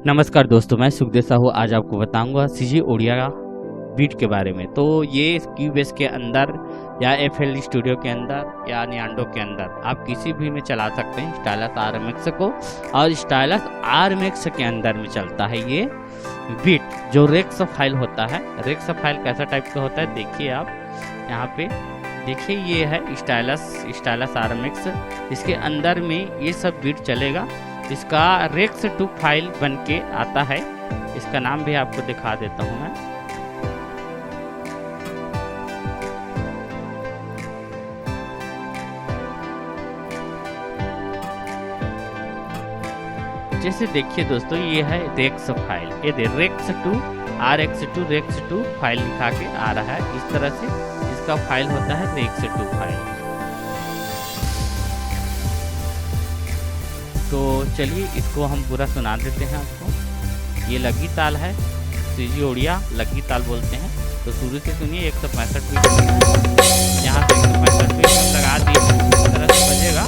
नमस्कार दोस्तों, मैं सुखदेव साहू आज आपको बताऊंगा सीजी ओडिया बीट के बारे में। तो ये क्यूबेस के अंदर या एफएल स्टूडियो के अंदर या नियांडो के अंदर आप किसी भी में चला सकते हैं स्टाइलस आरएमएक्स को। और स्टाइलस आरएमएक्स के अंदर में चलता है ये बीट जो रेक्स फाइल होता है। रेक्स फाइल कैसा टाइप का होता है देखिए आप यहाँ पे देखिए, ये है स्टाइलस आरएमएक्स। इसके अंदर में ये सब बीट चलेगा। इसका रेक्स 2 फाइल बन के आता है। इसका नाम भी आपको दिखा देता हूं मैं। जैसे देखिए दोस्तों, ये है रेक्स फाइल। ये रेक्स 2 RX2 रेक्स 2 फाइल लिखा के आ रहा है। इस तरह से इसका फाइल होता है रेक्स 2 फाइल। तो चलिए इसको हम पूरा सुना देते हैं आपको। ये लगी ताल है, सीजी ओडिया लगी ताल बोलते हैं। तो शुरू से सुनिए। 165 बीट यहाँ से 165 बीट हम लगा दिए, इस तरह से बजेगा।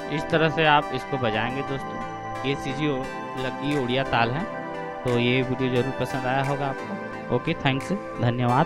इस तरह से आप इसको बजाएंगे दोस्तों। ये सीजी लगी ओडिया ताल है। तो ये वीडियो जरूर पसंद आया होगा आपको। ओके, थैंक्स, धन्यवाद।